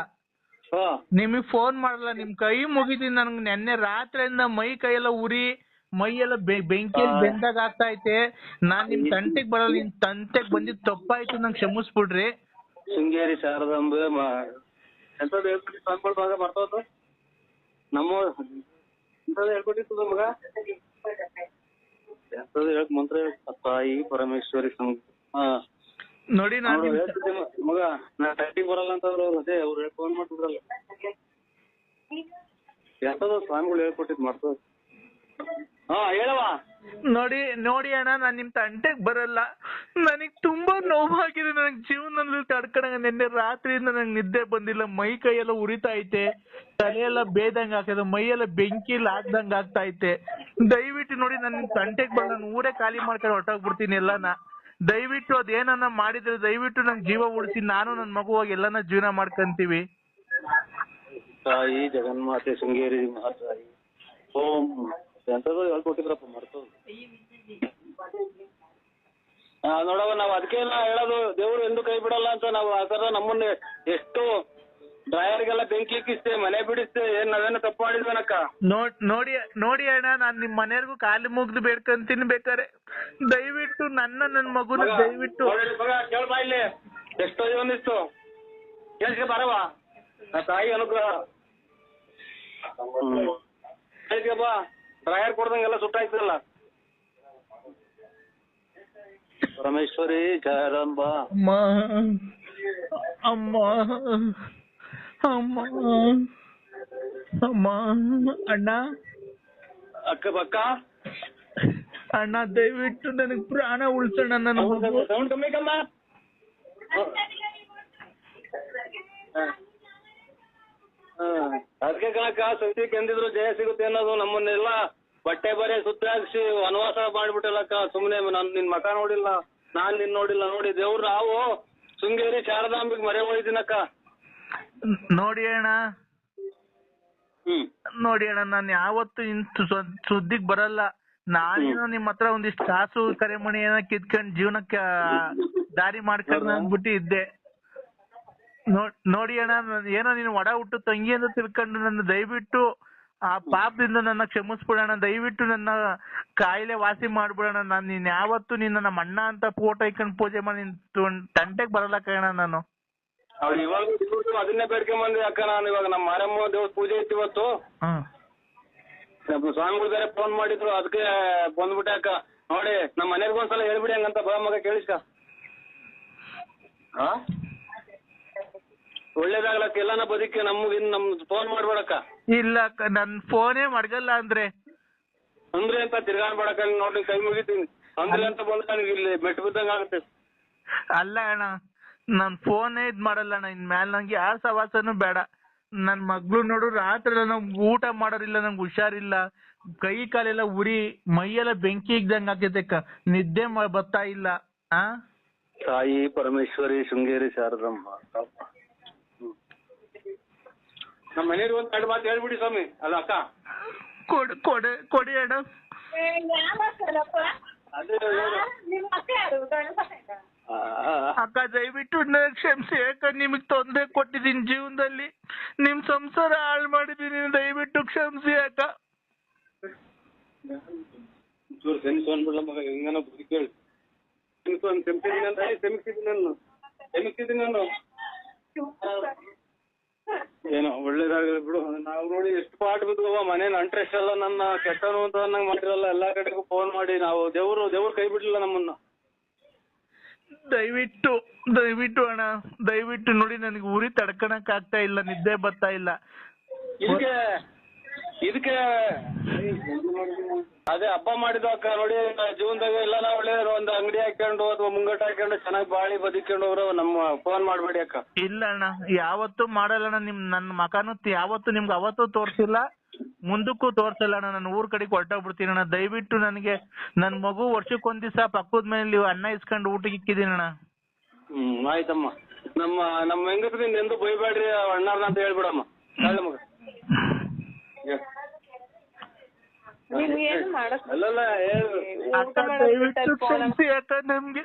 ನಿಮಗ್ ಫೋನ್ ಮಾಡಲ್ಲ. ನಿಮ್ ಕೈ ಮುಗಿತೀನಿ. ನನ್ಗೆ ನೆನ್ನೆ ರಾತ್ರಿಯಿಂದ ಮೈ ಕೈಯೆಲ್ಲ ಉರಿ, ಮೈಯೆಲ್ಲ ಬೆಂಕಿಯಲ್ಲಿ ಬೆಂದಾಗ ಆಗ್ತಾ ಐತೆ. ನಾನ್ ನಿಮ್ ತಂಟೆಗ್ ಬರಲ್ಲ. ನಿಮ್ ತಂಟೆಗ್ ಬಂದಿದ್ ತಪ್ಪಾಯ್ತು, ನಂಗೆ ಕ್ಷಮಿಸ್ಬಿಡ್ರಿ. ಶೃಂಗೇರಿ ಶಾರದಾಂಬೆ ಎಂತದ್ದು ಹೇಳ್ಕೊಟ್ಟಿ ಸ್ವಾಮಿಗಳ ಭಾಗ ಬರ್ತವತ್ತು ನಮ್ಮ ಎಂತದ್ದು ಹೇಳ್ಕೊಟ್ಟಿತ್ತು ನಮಗ. ಎಂತದ್ದು ಹೇಳಕ್ ಮಂತ್ರ ತಾಯಿ ಪರಮೇಶ್ವರಿ ನೋಡಿ, ನಾನು ಮಗ ನಾ ಟೈಟಿಂಗ್ ಬರಲ್ಲ ಅಂತಂದ್ರೆ ಅವ್ರು ಅದೇ ಅವ್ರು ಫೋನ್ ಮಾಡ್ತಿದ್ರಲ್ಲ. ಎಂತದ್ದು ಸ್ವಾಮಿಗಳು ಹೇಳ್ಕೊಟ್ಟಿದ್ ಮಾಡ್ತದ. ಹೇಳವ. ನೋಡಿ ಅಣ್ಣ, ನಾನ್ ನಿಮ್ ತಂಟೆಗ್ ಬರಲ್ಲ. ನನಗ್ ತುಂಬಾ ನೋವಾಗಿದೆ. ನನಗ್ ಜೀವನದಲ್ಲಿ ತಡ್ಕೊಳಂಗ ನಿನ್ನೆ ರಾತ್ರಿಯಿಂದ ನಂಗೆ ನಿದ್ದೆ ಬಂದಿಲ್ಲ. ಮೈ ಕೈಯೆಲ್ಲ ಉರಿತಾ ಐತೆ, ತಲೆಯೆಲ್ಲ ಬೇದಂಗ ಆಗ್ತದೆ, ಮೈಯೆಲ್ಲ ಬೆಂಕಿಲ್ ಆಗ್ದಂಗ ಆಗ್ತಾ ಐತೆ. ದಯವಿಟ್ಟು ನೋಡಿ, ನಾನು ನಿಮ್ ತಂಟೆಗ್ ಬರಲ್ಲ. ನಾನು ಊರೇ ಖಾಲಿ ಮಾಡ್ಕೊಂಡು ಹೊರಟೋಗ್ಬಿಡ್ತೀನಿ ಎಲ್ಲಾನ. ದಯವಿಟ್ಟು ಅದೇನನ್ನ ಮಾಡಿದ್ರೆ ದಯವಿಟ್ಟು ನಂಗೆ ಜೀವ ಉಳಿಸಿ, ನಾನು ನನ್ ಮಗುವಾಗಿ ಎಲ್ಲಾನ ಜೀವನ ಮಾಡ್ಕಂತೀವಿ. ತಾಯಿ ಜಗನ್ಮಾತೆ ಶೃಂಗೇರಿ ಮಹಾತಾಯಿ ಓಂ ಎಂತದ್ದು ಹೇಳ್ಕೊಟ್ಟಿದ್ರಪ್ಪ ಮರ್ತೋದು. ನೋಡವ, ನಾವ್ ಅದಕ್ಕೆಲ್ಲ ಹೇಳೋದು, ದೇವ್ರು ಎಂದು ಕೈ ಬಿಡಲ್ಲ ಅಂತ. ನಾವು ಆ ತರ ನಮ್ಮನ್ನ ಎಷ್ಟು ಡ್ರೈವರ್ಗೆಲ್ಲ ಬೆಂಕಿ ಇಕ್ಕಿಸ್ತೇ, ಮನೆ ಬಿಡಿಸ್ತೇ, ಏನ್ ನಾವೇನು ತಪ್ಪು ಮಾಡಿದ್ವನಕ್ಕ. ನೋಡಿ ಅಣ್ಣ, ನಾನ್ ನಿಮ್ ಮನೆಯವ್ರಿಗೂ ಕಾಲು ಮುಗ್ದು ಬೇಡ್ಕಂತೀನಿ. ಬೇಕಾರೆ ದಯವಿಟ್ಟು ನನ್ನ ಮಗುನ ದಯವಿಟ್ಟು ಕೇಳ್ಬಾ, ಇಲ್ಲಿ ಎಷ್ಟೋ ಒಂದಿಷ್ಟು ಕೇಳಿಸ್ಕೆ ಬರವ. ತಾಯಿ ಅನುಗ್ರಹ ಬಾ. ಡ್ರೈವರ್ ಕೊಡ್ದಂಗೆಲ್ಲ ಸುಟ್ಟಾಯ್ತಲ್ಲ. ಪರಮೇಶ್ವರಿ ಜಯರಂಬ ಅಮ್ಮ ಅಮ್ಮ ಅಮ್ಮ ಅಮ್ಮ. ಅಣ್ಣ, ಅಕ್ಕ ಅಣ್ಣ, ದಯವಿಟ್ಟು ನನಗ್ ಪ್ರಾಣ ಉಳಿಸೋಣ. ನನ್ನ ಸೌಂಡ್ ಕಮ್ಮಿ ಕಮ್ಮ. ಅದಕ್ಕೆ ಕಣಕ್ಕ ಸತ್ಯಕ್ಕೆ ಎಂದಿದ್ರು ಜಯ ಸಿಗುತ್ತೆ ಅನ್ನೋದು. ನಮ್ಮನ್ನೆಲ್ಲ ಬಟ್ಟೆ ಬರೆ ಸುತ್ತಾಕ್ಸಿ ವನವಾಸ ಮಾಡ್ಬಿಟ್ಟಲ್ಲಕ್ಕ. ಸುಮ್ನೆ ನಾನ್ ನಿನ್ ಮಕ ನೋಡಿಲ್ಲ, ನಾನ್ ನಿನ್ ನೋಡಿಲ್ಲ. ನೋಡಿ ದೇವ್ರು, ನಾವು ಶೃಂಗೇರಿ ಶಾರದಾಂಬಿಗೆ ಮರೆ ಹೋಯ್ತೀನಕ್ಕ. ನೋಡಿ ಅಣ್ಣ, ನಾನು ಯಾವತ್ತು ಸುದ್ದಿಗ್ ಬರಲ್ಲ. ನಾನೇನೋ ನಿಮ್ ಹತ್ರ ಒಂದಿಷ್ಟು ಕಾಸು ಕರೆಮಣಿ ಏನೋ ಕಿತ್ಕೊಂಡ್ ಜೀವನಕ್ಕೆ ದಾರಿ ಮಾಡ್ಕೊಂಡ್ ಅಂದ್ಬಿಟ್ಟು ಇದ್ದೆ. ನೋಡಿ ಅಣ್ಣ, ಏನೋ ನೀನು ಒಡ ಹುಟ್ಟು ತಂಗಿ ಅಂತ ತಿಳ್ಕೊಂಡು ನನ್ನ ದಯವಿಟ್ಟು ಆ ಪಾಪದಿಂದ ನನ್ನ ಕ್ಷಮಿಸ್ಬಿಡೋಣ. ದಯವಿಟ್ಟು ನನ್ನ ಕಾಯಿಲೆ ವಾಸಿ ಮಾಡ್ಬಿಡೋಣ. ನೀನ್ ಯಾವತ್ತು ನಿನ್ನ ನಮ್ಮ ಅಣ್ಣ ಅಂತ ಫೋಟೋ ಇಟ್ಕೊಂಡು ಪೂಜೆ ಮಾಡಿ ತಂಟೆಗ್ ಬರಲ್ಲ ಕಣ ನಾನು. ಇವಾಗ ಅದನ್ನೇ ಬೇಡ್ಕೊಂಡ್ ಬಂದೆ ಅಕ್ಕ. ನಾನು ಇವಾಗ ನಮ್ಮ ಮಾರಮ್ಮ ದೇವ್ರ ಪೂಜೆ ಇತ್ತು ಇವತ್ತು. ಸ್ವಾಮಿಗಳು ಬೇರೆ ಫೋನ್ ಮಾಡಿದ್ರು, ಅದಕ್ಕೆ ಬಂದ್ಬಿಟ್ಟೆ ಅಕ್ಕ. ನೋಡಿ, ನಮ್ಮ ಮನೆಗೆ ಒಂದ್ಸಲ ಹೇಳ್ಬಿಡಿ ಹಂಗಂತ ಬಾ ಮಗ, ಕೇಳಿಸ್ಕ. ಒಳ್ಳೇದಾಗ್ಲಕ್ಕ ಎಲ್ಲಾನ ಬದುಕಿ ನಮ್ಗಿನ್ ನಮ್ ಫೋನ್ ಮಾಡ್ಬೇಡಕ್ಕ. ಇಲ್ಲ ಅಕ್ಕ ನನ್ ಫೋನೇ ಮಡ್ಗಲ್ಲ ಅಂದ್ರೆ ಅಂತ ತಿರ್ಗಾಡ್ಬೇಡಕ್ಕ. ನೋಡಿ ಕೈ ಮುಗಿತೀನಿ ಅಂದ್ರೆ ಅಂತ ಬಂದ್ರೆ ನನಗೆ ಇಲ್ಲಿ ಮೆಟ್ಟು ಬಿದ್ದಂಗ ಆಗುತ್ತೆ. ಅಲ್ಲ ಅಣ್ಣ ನನ್ ಫೋನೇ ಇದ್ ಮಾಡಲ್ಲ ಅಣ್ಣ. ಇನ್ಮೇಲೆ ನಂಗೆ ಯಾರ ಸವಾಸನೂ ಬೇಡ. ನನ್ ಮಗ್ಳು ನೋಡು ರಾತ್ರಿ ನಂಗೆ ಊಟ ಮಾಡೋರಿಲ್ಲ, ನಂಗೆ ಹುಷಾರಿಲ್ಲ, ಕೈ ಕಾಲೆಲ್ಲ ಉರಿ, ಮೈಯೆಲ್ಲ ಬೆಂಕಿ ಇದ್ದಂಗ ಆಗ್ತೈತೆ, ನಿದ್ದೆ ಬರ್ತಾ ಇಲ್ಲ. ತಾಯಿ ಪರಮೇಶ್ವರಿ ಶೃಂಗೇರಿ ಶಾರದಮ್ಮ. ನಮ್ಮ ಮನೆಯವ್ರಿಗೆ ಒಂದ್ ಎರಡು ಮಾತು ಹೇಳ್ಬಿಡಿ ಸ್ವಾಮಿ. ಅಲ್ಲ ಅಕ್ಕ ಕೊಡಿ ಅಣ್ಣ. ಅಕ್ಕ ದಯವಿಟ್ಟು ಕ್ಷಮಿಸಿ. ಯಾಕಂದ್ರೆ ನಿಮಗ್ ತೊಂದರೆ ಕೊಟ್ಟಿದ್ದೀನಿ ಜೀವನದಲ್ಲಿ, ನಿಮ್ ಸಂಸಾರ ಹಾಳು ಮಾಡಿದೀನಿ, ದಯವಿಟ್ಟು ಕ್ಷಮಿಸಿ ಅಕ್ಕ. ಮಗ ಹೆಂಗನ ಕೇಳಿ ಕ್ಷಮಿಸಿದ್ದೀನಿ ನಾನು. ಏನೋ ಒಳ್ಳೇದಾಗಲಿ ಬಿಡು. ನಾವು ನೋಡಿ ಎಷ್ಟು ಪಾಠ ಬಿದ್ದುವ ಮನೇಲಿ ಅಂಟ್ರೆಸ್ಟ್ ನನ್ನ ಕೆಟ್ಟನು ಅಂತ ನಂಗೆ ಮಾಡಿರಲ್ಲ. ಎಲ್ಲಾ ಕಡೆಗೂ ಫೋನ್ ಮಾಡಿ ನಾವು ದೇವ್ರು ಕೈ ಬಿಡ್ಲಿಲ್ಲ ನಮ್ಮನ್ನ. ದಯವಿಟ್ಟು ಅಣ್ಣ, ದಯವಿಟ್ಟು ನೋಡಿ ನನಗೆ ಉರಿ ತಡ್ಕಣಕ್ ಆಗ್ತಾ ಇಲ್ಲ, ನಿದ್ದೆ ಬರ್ತಾ ಇಲ್ಲ. ಇದಕ್ಕೆ ಅದೇ ಹಬ್ಬ ಮಾಡಿದ ಅಕ್ಕ ನೋಡಿ ಜೀವನದಾಗ ಎಲ್ಲ ನಾವು ಒಳ್ಳೆ ಒಂದು ಅಂಗಡಿ ಹಾಕೊಂಡು ಅಥವಾ ಮುಂಗಟ್ಟ ಹಾಕೊಂಡು ಚೆನ್ನಾಗಿ ಬಾಳಿ ಬದುಕೊಂಡು ಹೋಗ್ರು ನಮ್ಮ ಫೋನ್ ಮಾಡ್ಬೇಡಿ ಅಕ್ಕ. ಇಲ್ಲ ಅಣ್ಣ ಯಾವತ್ತೂ ಮಾಡಲ್ಲ ಅಣ್ಣ. ನನ್ನ ಮಕಾನು ಯಾವತ್ತು ನಿಮ್ಗೆ ಅವತ್ತು ತೋರ್ಸಿಲ್ಲ, ಮುಂದಕ್ಕೂ ತೋರ್ಸಲ್ಲ ಅಣ್ಣ. ನಾನು ಊರ್ ಕಡೆಗೆ ಹೊರಟೋಗ್ಬಿಡ್ತೀನಿ ಅಣ್ಣ. ದಯವಿಟ್ಟು ನನಗೆ ನನ್ ಮಗು ವರ್ಷಕ್ಕೊಂದ್ ದಿವಸ ಪಕ್ಕದ ಮೇಲೆ ಅನ್ನ ಇಸ್ಕೊಂಡು ಊಟಕ್ಕೆ ಇಕ್ಕಿದೀನಿ ಅಣ್ಣ. ಆಯ್ತಮ್ಮ. ನಮ್ಮ ಹೆಂಗಸ್ರಿಂದ ಎಂದು ಬೈಬೇಡ್ರಿ ಅಣ್ಣಾರ್ನ ಅಂತ ಹೇಳ್ಬಿಡಮ್ಮ. ಮಗ ನಮ್ಗೆ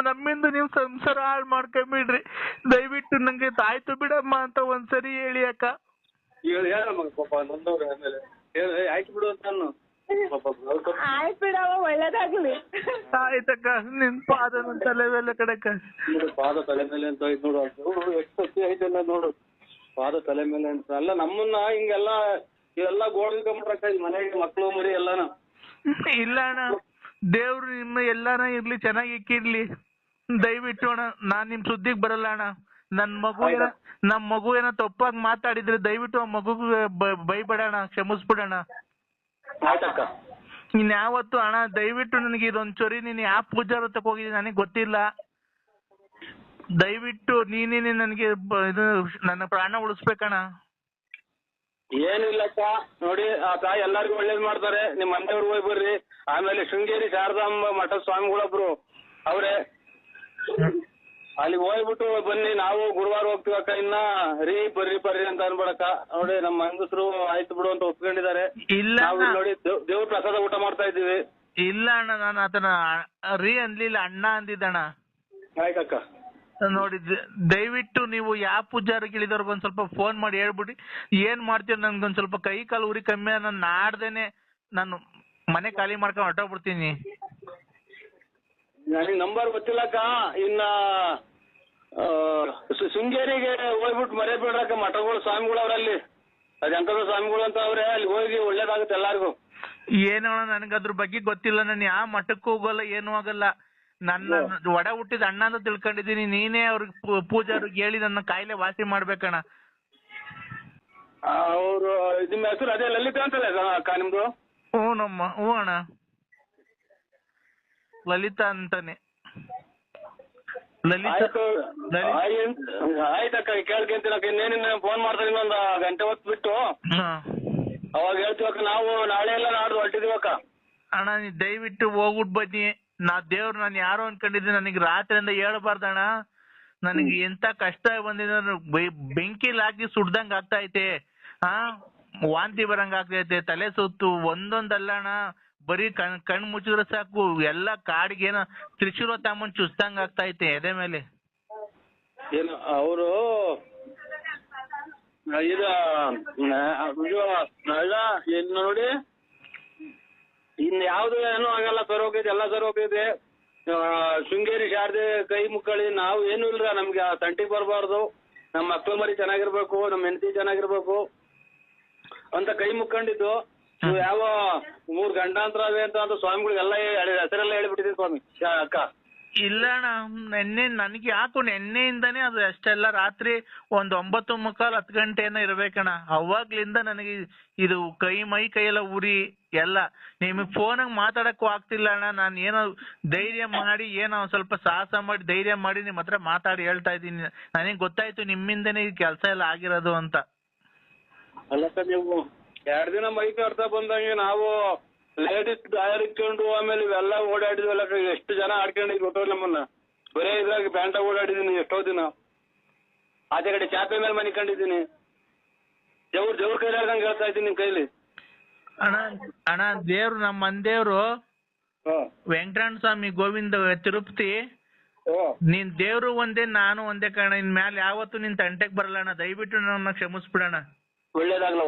ನಮ್ಮಿಂದ ನೀವ್ ಸಂಸಾರ ಹಾಳು ಮಾಡ್ಕೊಂಬಿಡ್ರಿ. ದಯವಿಟ್ಟು ನಂಗೆ ತಾಯ್ತು ಬಿಡಮ್ಮ ಅಂತ ಒಂದ್ಸರಿ ಹೇಳಿ ಅಕ್ಕ. ಹೇಳಮ್ಮ ಪಾಪ ನೊಂದವ್ರೆ. ಆಮೇಲೆ ಆಯ್ತು ಬಿಡು ಅಂತ ಆಯ್ತು ಬಿಡವ, ಒಳ್ಳೇದಾಗ್ಲಿ. ಆಯ್ತಕ್ಕ. ನಿನ್ ಪಾದ ನನ್ ತಲೆ ಮೇಲೆ ಕಡೆಕ್ಕ. ಪಾದ ತಲೆ ಮೇಲೆ ಅಂತ ಆಯ್ತು ನೋಡು. ಎಷ್ಟು ಸತ್ಯ ಐತೆಲ್ಲ ನೋಡು. ಪಾದ ತಲೆ ಮೇಲೆ ಅಂತ ಅಲ್ಲ ನಮ್ಮನ್ನ ಹಿಂಗೆಲ್ಲ ಇವೆಲ್ಲ ಗೋಳ್ಕೊಂಡ್ಬಿಟ್ರಕ್ಕ ಮನೆಗೆ ಮಕ್ಳು ಮರಿ ಎಲ್ಲಾನ. ಇಲ್ಲ ಅಣ್ಣ, ದೇವ್ರು ನಿಮ್ಮ ಎಲ್ಲಾನ ಇರ್ಲಿ, ಚೆನ್ನಾಗಿ ಇಕ್ಕಿರ್ಲಿ. ದಯವಿಟ್ಟು ಅಣ್ಣ ನಾನ್ ನಿಮ್ ಸುದ್ದಿಗ್ ಬರಲ್ಲ ಅಣ್ಣ. ನಮ್ ಮಗು ಏನೋ ತಪ್ಪಾಗಿ ಮಾತಾಡಿದ್ರೆ ದಯವಿಟ್ಟು ಆ ಮಗುಗೂ ಬೈಬೇಡಣ, ಕ್ಷಮಿಸ್ಬಿಡಣ. ಇನ್ಯಾವತ್ತು ಅಣ್ಣ ದಯವಿಟ್ಟು ನನಗೆ ಇದೊಂದ್ ಚೊರಿ ನೀನ್ ಯಾವ ಪೂಜಾರ ತಗೋಗಿದ್ದೀನಿ ನನಗೆ ಗೊತ್ತಿಲ್ಲ. ದಯವಿಟ್ಟು ನೀನೇ ನನಗೆ ಇದು ನನ್ನ ಪ್ರಾಣ ಉಳಿಸ್ಬೇಕಣ್ಣ. ಏನಿಲ್ಲಕ್ಕ ನೋಡಿ ಆ ತಾಯಿ ಎಲ್ಲಾರ್ಗು ಒಳ್ಳೇದ್ ಮಾಡ್ತಾರೆ. ನಿಮ್ ಮನೆಯವ್ರು ಹೋಗಿ ಬರ್ರಿ. ಆಮೇಲೆ ಶೃಂಗೇರಿ ಶಾರದಾಂಬ ಮಠದ ಸ್ವಾಮಿಗಳೊಬ್ರು ಅವ್ರೆ, ಅಲ್ಲಿಗೆ ಹೋಗ್ಬಿಟ್ಟು ಬನ್ನಿ. ನಾವು ಗುರುವಾರ ಹೋಗ್ತೀವಕ್ಕ. ಇನ್ನ ಬರ್ರಿ ಅಂತ ಅನ್ಬೇಡಕ್ಕ. ನೋಡಿ ನಮ್ಮ ಹೆಂಗಸರು ಆಯ್ತು ಬಿಡು ಅಂತ ಒಪ್ಕೊಂಡಿದ್ದಾರೆ. ಇಲ್ಲ ನೋಡಿ ದೇವ್ರ ಪ್ರಸಾದ ಊಟ ಮಾಡ್ತಾ ಇದ್ದೀವಿ. ಇಲ್ಲ ಅಣ್ಣ, ನಾನು ಅದನ್ನ ಅನ್ಲಿಲ್ಲ, ಅಣ್ಣ ಅಂದಿದ್ದಣ್ಣ. ಆಯ್ತಕ್ಕ. ನೋಡಿ ದಯವಿಟ್ಟು ನೀವು ಯಾವ ಪೂಜಾರಿಗೆ ಇಳಿದವ್ರಿಗೆ ಒಂದ್ ಸ್ವಲ್ಪ ಫೋನ್ ಮಾಡಿ ಹೇಳ್ಬಿಡಿ ಏನ್ ಮಾಡ್ತೀರ. ನನ್ಗೊಂದ್ ಸ್ವಲ್ಪ ಕೈ ಕಾಲು ಉರಿ ಕಮ್ಮಿ, ನಾನು ನಾಡ್ದೇನೆ ನಾನು ಮನೆ ಖಾಲಿ ಮಾಡ್ಕೊಂಡು ಹೊರಟೋಗ್ಬಿಡ್ತೀನಿ. ನನಗೆ ನಂಬರ್ ಗೊತ್ತಿಲ್ಲಕ್ಕ. ಇನ್ನ ಶೃಂಗೇರಿಗೆ ಹೋಗ್ಬಿಟ್ಟು ಮರೆಯಬೇಡ್ರಕ್ಕ. ಮಠಗಳು ಸ್ವಾಮಿಗಳು ಅವ್ರಲ್ಲಿ ಅದೆಂತದ ಸ್ವಾಮಿಗಳು ಅಂತ ಅವ್ರೆ. ಅಲ್ಲಿ ಹೋಗಿ ಒಳ್ಳೇದಾಗುತ್ತೆ ಎಲ್ಲಾರ್ಗು. ಏನೋ ನನಗೆ ಅದ್ರ ಬಗ್ಗೆ ಗೊತ್ತಿಲ್ಲ. ನಾನು ಯಾವ ಮಠಕ್ಕೂ ಹೋಗಲ್ಲ, ಏನೂ ಆಗಲ್ಲ. ನನ್ನ ಒಡ ಹುಟ್ಟಿದ ಅಣ್ಣ ಅಂತ ತಿಳ್ಕೊಂಡಿದೀನಿ. ನೀನೇ ಅವ್ರಿಗೆ ಪೂಜಾರಿಗೆ ಹೇಳಿ ನನ್ನ ಕಾಯಿಲೆ ವಾಸಿ ಮಾಡ್ಬೇಕಣ್ಣ. ಅವರು ನಿಮ್ಮ ಹೆಸರು ಅದೇ ಲಲಿತಾ ಅಂತಲ್ಲ ಅಕ್ಕ ನಿಮ್ದು? ಹ್ಞೂ ಅಣ್ಣ, ಲಲಿತಾ ಅಂತಾನೆ. ಆಯ್ತಕ್ಕ ಕೇಳ್ಕೊಂತೀನಕ್ಕ. ಇನ್ನೇನಿನ್ನ ಫೋನ್ ಮಾಡ್ತಾರೆ ಇನ್ನೊಂದು ಗಂಟೆ ಹೊತ್ತು ಬಿಟ್ಟು ಅವಾಗ ಹೇಳ್ತೀವಕ್ಕ. ನಾವು ನಾಳೆ ಎಲ್ಲ ನಾಡ್ದು ಹೊರಟಿದೀವಕ್ಕ. ಅಣ್ಣ ನೀ ದಯವಿಟ್ಟು ಹೋಗ್ಬಿಟ್ಟು ಬನ್ನಿ. ದೇವ್ರು ನಾನು ಯಾರೋ ಅನ್ಕೊಂಡಿದ್ದೀನಿ. ನನಗೆ ರಾತ್ರಿಯಿಂದ ಹೇಳ್ಬಾರ್ದಣ್ಣ. ನನಗೆ ಎಂತ ಕಷ್ಟ ಬಂದಿದೆ, ಬೆಂಕಿಲ್ ಹಾಕಿ ಸುಡ್ದಂಗ್ ಆಗ್ತಾ ಐತೆ. ವಾಂತಿ ಬರಂಗ್ ಆಗ್ತೈತೆ, ತಲೆ ಸುತ್ತು ಒಂದೊಂದಲ್ಲ ಅಣ್ಣ. ಬರೀ ಕಣ್ ಮುಚ್ಚಿದ್ರೆ ಸಾಕು ಎಲ್ಲ ಕಾಡಿಗೇನ ತ್ರಿಶೂಲ ತಮ್ಮನ್ ಚುಸ್ತಂಗ್ ಆಗ್ತಾ ಐತೆ ಎದೆ ಮೇಲೆ. ಏನು ಅವರು ಇದು ನೋಡಿ ಇನ್ ಯಾವ್ದು ಏನೂ ಆಗಲ್ಲ. ಸರೋಗಿದೆ, ಎಲ್ಲ ಸರೋಗಿದೆ. ಶೃಂಗೇರಿ ಶಾರದೆ ಕೈ ಮುಕ್ಕಳಿ. ನಾವು ಏನು ಇಲ್ರ, ನಮ್ಗೆ ತಂಟಿಗೆ ಬರಬಾರ್ದು. ನಮ್ಮ ಮಕ್ಳು ಮರಿ ಚೆನ್ನಾಗಿರ್ಬೇಕು, ನಮ್ಮ ಹೆಂಡತಿ ಚೆನ್ನಾಗಿರ್ಬೇಕು ಅಂತ ಕೈ ಮುಕ್ಕೊಂಡಿದ್ದು. ಯಾವ 3 ಗಂಟಾಂತರ ಅವೆ ಅಂತ ಸ್ವಾಮಿಗಳಿಗೆಲ್ಲ ಹೆಸರೆಲ್ಲ ಹೇಳ್ಬಿಟ್ಟಿದ್ವಿ ಸ್ವಾಮಿ ಅಕ್ಕ. ಇಲ್ಲ ಅಣ್ಣ, ನೆನ್ನೆ ನನಗೆ ಯಾಕೋ ನೆನ್ನೆಯಿಂದಾನೇ ಅದು ಅಷ್ಟೆಲ್ಲ ರಾತ್ರಿ ಒಂದ್ 9:15 10 ಗಂಟೆನ ಇರ್ಬೇಕಣ್ಣ. ಅವಾಗ್ಲಿಂದ ನನಗೆ ಇದು ಮೈ ಕೈಯೆಲ್ಲ ಉರಿ ಎಲ್ಲ. ನಿಮಗೆ ಫೋನಾಗ ಮಾತಾಡಕ್ಕೂ ಆಗ್ತಿಲ್ಲ ಅಣ್ಣ. ನಾನು ಏನೋ ಧೈರ್ಯ ಮಾಡಿ ಏನೋ ಸ್ವಲ್ಪ ಸಾಹಸ ಮಾಡಿ ಧೈರ್ಯ ಮಾಡಿ ನಿಮ್ ಹತ್ರ ಮಾತಾಡಿ ಹೇಳ್ತಾ ಇದ್ದೀನಿ. ನನಗೆ ಗೊತ್ತಾಯ್ತು ನಿಮ್ಮಿಂದನೇ ಈ ಕೆಲಸ ಎಲ್ಲ ಆಗಿರೋದು ಅಂತ. ಅಲ್ಲಕ್ಕ ನೀವು 2 ದಿನ ಮೈ ಕಟ್ತಾ ಬಂದಂಗೆ ನಾವು ಲೇಡೀಸ್ ಗಾಯರ್ ಇಟ್ಕೊಂಡು ಆಮೇಲೆ ಇವೆಲ್ಲ ಓಡಾಡಿದ್ವಲ್ಲ, ಎಷ್ಟು ಜನ ಆಡ್ಕೊಂಡಿದ್ವಿ ಗೊತ್ತೋ ನಮ್ಮನ್ನ. ಬರೇ ಇದ್ರಾಗ ಬ್ಯಾಂಡ ಓಡಾಡಿದೀನಿ ಎಷ್ಟೋ ದಿನ. ಆಚೆ ಕಡೆ ಚಾಪೆ ಮೇಲೆ ಮನೆ ಕಂಡಿದ್ದೀನಿ. ಜವ್ರ ಕೈಲಾರ್ದಂಗೆ ಹೇಳ್ತಾ ಇದ್ದೀನಿ ನಿಮ್ ಕೈಲಿ. ಅಣ್ಣ ದೇವ್ರು ನಮ್ಮ ಮಂದೇವ್ರು ವೆಂಕಟರಮಣ ಸ್ವಾಮಿ ಗೋವಿಂದ ತಿರುಪತಿ, ನೀನ್ ದೇವ್ರು ಒಂದೇ ನಾನು ಒಂದೇ ಕಾರಣ. ಇನ್ ಮ್ಯಾಲ ಯಾವತ್ತು ನಿನ್ ತಂಟೆಗ್ ಬರಲ್ಲ ಅಣ್ಣ. ದಯವಿಟ್ಟು ನನ್ನ ಕ್ಷಮಿಸ್ಬಿಡಣ. ಒಳ್ಳೇದಾಗ್ಲ.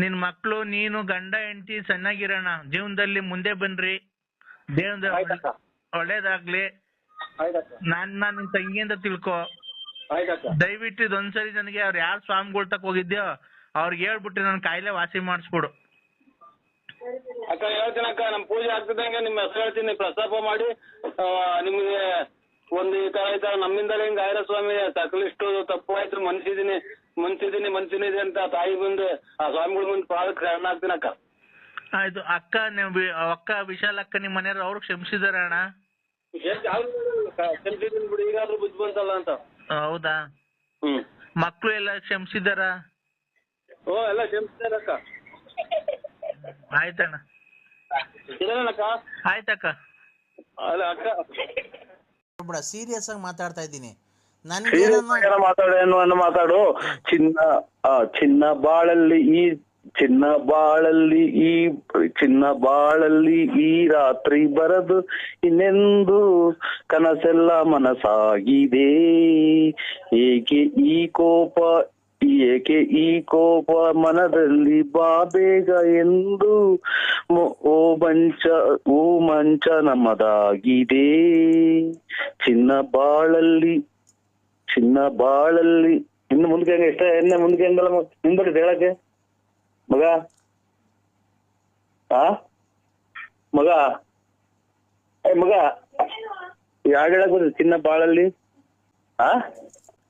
ನಿನ್ ಮಕ್ಳು ನೀನು ಗಂಡ ಹೆಂಡತಿ ಚೆನ್ನಾಗಿರೋಣ, ಜೀವನದಲ್ಲಿ ಮುಂದೆ ಬನ್ರಿ, ದೇವ್ರ ಒಳ್ಳೇದಾಗ್ಲಿ. ನನ್ನ ನಿನ್ ತಂಗಿ ಅಂತ ತಿಳ್ಕೊ. ದಯವಿಟ್ಟು ಇದೊಂದ್ಸರಿ ನನಗೆ ಅವ್ರು ಯಾರು ಸ್ವಾಮಿಗಳ ತಕ ಹೋಗಿದ್ಯೋ ಅವ್ರಿಗೆ ಹೇಳ್ಬಿಟ್ಟು ನನ್ ಕಾಯಿಲೆ ವಾಸಿ ಮಾಡಿಸ್ಬಿಡು. ಅಕ್ಕ ಹೇಳ್ತೀನಿ ಅಕ್ಕ, ನಮ್ ಪೂಜೆ ಆಗ್ತಿದ್ದಂಗೆ ನಿಮ್ಮ ಹೆಸರು ಹೇಳ್ತೀನಿ, ಪ್ರಸ್ತಾಪ ಮಾಡಿ ನಿಮ್ಗೆ ಒಂದು ಈ ತರ ನಮ್ಮಿಂದಲೇ ಹಿಂಗ ಆಯ್ರ ಸ್ವಾಮಿ ಸಕಲಿಷ್ಟು ತಪ್ಪು ಆಯ್ತು, ಮನ್ಸಿದೀನಿ ಅಂತ ತಾಯಿ ಮುಂದೆ ಆ ಸ್ವಾಮಿಗಳ ಮುಂದೆ ಪಾದಕ್ಕೆ ಶರಣ ಆಗ್ತೀನಿ ಅಕ್ಕ. ಆಯ್ತು ಅಕ್ಕ, ಅಕ್ಕ ವಿಶಾಲ್ ಅಕ್ಕ ನಿಮ್ ಮನೆಯವ್ರು ಅವ್ರು ಕ್ಷಮಿಸಿದಾರ ಅಣ್ಣ? ಕ್ಷಮಿಸಿದೀನಿ ಬಿಡಿ, ಈಗಾದ್ರೂ ಬುದ್ಧಿ ಬಂತಲ್ಲ ಅಂತ. ಹೌದಾ? ಮಕ್ಳು ಎಲ್ಲ ಕ್ಷಮಿಸಿದಾರ? ಎಲ್ಲ ಕ್ಷಮಿಸಿದಾರ ಅಕ್ಕ. ಆಯ್ತಣ್ಣ, ಇದೇನಕ್ಕ? ಆಯ್ತಕ್ಕ. ಅಲ್ಲ ಅಕ್ಕ, ಸೀರಿಯಸ್ ಆಗಿ ಮಾತಾಡ್ತಾ ಇದ್ದೀನಿ. ಮಾತಾಡು. ಚಿನ್ನ ಬಾಳಲ್ಲಿ ಈ ರಾತ್ರಿ ಬರದು ಇನ್ನೆಂದು ಕನಸೆಲ್ಲ ಮನಸಾಗಿದೆ. ಏಕೆ ಈ ಕೋಪ ಮನದಲ್ಲಿ ಬಾ ಬೇಗ ಎಂದು ಓ ಮಂಚ ನಮ್ಮದಾಗಿದೆ. ಚಿನ್ನ ಬಾಳಲ್ಲಿ ಇನ್ನು ಮುಂದಕ್ಕೆ ಹೆಂಗ ಇಷ್ಟ ಎಣ್ಣೆ ಮುಂದಕ್ಕೆ ಹೆಂಗಲ್ಲ ನಿಂಬಡಿ ಹೇಳಕ್ಕೆ ಮಗ ಮಗ ಯಾರು ಹೇಳಕ್ ಬರ್ತದೆ ಚಿನ್ನ ಬಾಳಲ್ಲಿ?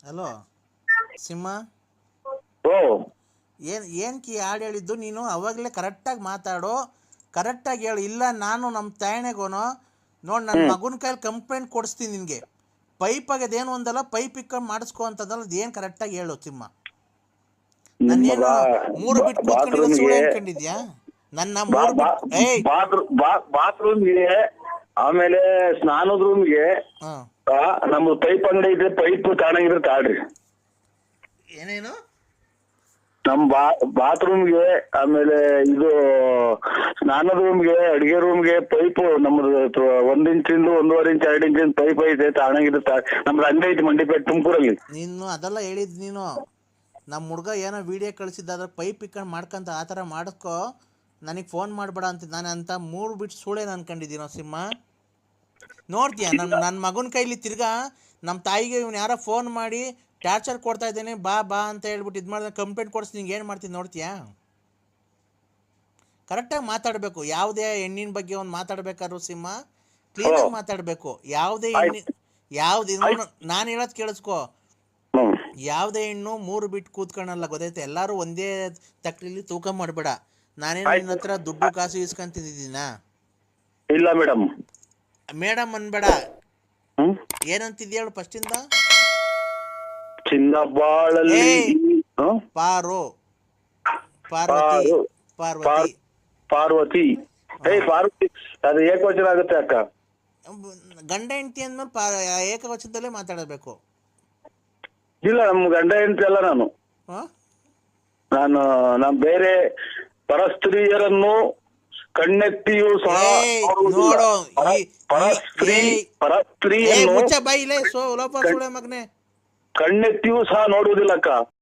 ಹಲೋ ಸಿಂಹ, ಓ ಏನಕ್ಕೆ ಹಾಡು ಹೇಳಿದ್ದು ನೀನು? ಅವಾಗಲೇ ಕರೆಕ್ಟಾಗಿ ಮಾತಾಡು, ಕರೆಕ್ಟಾಗಿ ಹೇಳು. ಇಲ್ಲ ನಾನು ನಮ್ಮ ತಾಯಣೆಗೋನು ನೋಡಿ ನನ್ನ ಮಗನ ಕೈಲಿ ಕಂಪ್ಲೇಂಟ್ ಕೊಡಿಸ್ತೀನಿ ನಿನಗೆ. ಪೈಪ್ ಆಗದೇನು ಒಂದಲ್ಲ, ಪೈಪ್ ಇಕ್ಕೊಂಡು ಮಾಡಿಸ್ಕೊ ಅಂತದಲ್ಲ, ಅದೇನು ಕರೆಕ್ಟಾಗಿ ಹೇಳು ಸಿಂಹ. ನಾನೇನು 3 ಬಿಟ್ಟು ಕೂತ್ಕೊಂಡಿರೋ ಸುಳ್ಳು ಅನ್ಕೊಂಡಿದ್ಯಾ? ನನ್ನ ಬಾತ್ರೂಮ್ಗೆ ಆಮೇಲೆ ಸ್ನಾನದ ರೂಮ್ಗೆ ನಮ್ದು ಪೈಪ್ ಅಂಗಡಿ ಇದೆ, ಪೈಪ್ ತಾಣಂಗಿದ್ರೆ ತಾಳ್ರಿ. ಏನೇನು ನಮ್ ಬಾತ್ರೂಮ್ಗೆ ಆಮೇಲೆ ಇದು ಸ್ನಾನದ ರೂಮ್ಗೆ ಅಡಿಗೆ ರೂಮ್ಗೆ ಪೈಪ್ ನಮ್ದು 1 ಇಂಚಿಂದ 1.5 ಇಂಚ್ 2 ಇಂಚಿಂದ ಪೈಪ್ ಐತೆ ತಾಣಂಗಿದ್ರೆ ನಮ್ದು ಅಂಗಡಿ ಐತಿ ಮಂಡಿಪೇಟೆ ತುಮಕೂರಲ್ಲಿ. ನೀನು ಅದೆಲ್ಲ ಹೇಳಿದ್ ನೀನು. ನಮ್ಮ ಹುಡುಗ ಏನೋ ವಿಡಿಯೋ ಕಳಿಸಿದ್ದಾದ್ರೆ ಪೈಪ್ ಇಕ್ಕೊಂಡು ಮಾಡ್ಕೊಂತ ಆ ಥರ ಮಾಡಿಸ್ಕೊ, ನನಗೆ ಫೋನ್ ಮಾಡಬೇಡ ಅಂತ ನಾನು ಅಂತ 3 ಬಿಟ್ಟು ಸುಳ್ಳೇನು ಅನ್ಕೊಂಡಿದ್ದೀನೋ ಸಿಂಹ. ನೋಡ್ತೀಯ ನನ್ನ ಮಗನ ಕೈಲಿ ತಿರ್ಗಾ ನಮ್ಮ ತಾಯಿಗೆ ಇವ್ನು ಯಾರೋ ಫೋನ್ ಮಾಡಿ ಟಾರ್ಚರ್ ಕೊಡ್ತಾ ಇದ್ದೇನೆ ಬಾ ಅಂತ ಹೇಳ್ಬಿಟ್ಟು ಇದು ಮಾಡಿದ್ರೆ ಕಂಪ್ಲೇಂಟ್ ಕೊಡಿಸಿ ನಿಂಗೆ ಏನು ಮಾಡ್ತೀನಿ ನೋಡ್ತೀಯಾ? ಕರೆಕ್ಟಾಗಿ ಮಾತಾಡಬೇಕು. ಯಾವುದೇ ಹೆಣ್ಣಿನ ಬಗ್ಗೆ ಒಂದು ಮಾತಾಡ್ಬೇಕಾದ್ರು ಸಿಂಹ ಕ್ಲೀನಾಗಿ ಮಾತಾಡಬೇಕು. ಯಾವುದೇ ನಾನು ಹೇಳೋದು ಕೇಳಿಸ್ಕೊ. ಯಾವುದೇ ಹೆಣ್ಣು 3 ಬಿಟ್ಟು ಕೂತ್ಕೊಳ್ಳಲ್ಲ, ಗೊತ್ತೈತೆ? ಎಲ್ಲರೂ ಒಂದೇ ತಕ್ಕಲಿ ತೂಕ ಮಾಡಬೇಡ. ನಾನೇನು ನಿನ್ನ ಹತ್ರ ದುಡ್ಡು ಕಾಸು ಇಸ್ಕೊಂತಿದ್ದೀನಾ? ಇಲ್ಲ ಮೇಡಮ್ ಅನ್ಬೇಡ. ಏನಂತಿದ್ಯ ಹೇಳು ಫಸ್ಟಿಂದ? ಚಿನ್ನ ಬಾಳಲ್ಲಿ ಪಾರ್ವತಿ ಅದು ಏಕವಚನ ಆಗುತ್ತೆ ಅಕ್ಕ. ಗಂಡ ಹೆಂಡತಿ ಅಂದ್ಮೇಲೆ ಏಕವಚನದಲ್ಲೇ ಮಾತಾಡಬೇಕು. ಇಲ್ಲ, ನಮ್ ಗಂಡ ಹೆಂಡತಿ ಅಲ್ಲ ನಾನು ಬೇರೆ ಪರಸ್ತ್ರೀಯರನ್ನು ಕಣ್ಣೆತ್ತಿಯೂ ಸಹ ಮಗನೆ ಕಣ್ಣೆತ್ತಿಯೂ ಸಹ ನೋಡುವುದಿಲ್ಲಕ್ಕ.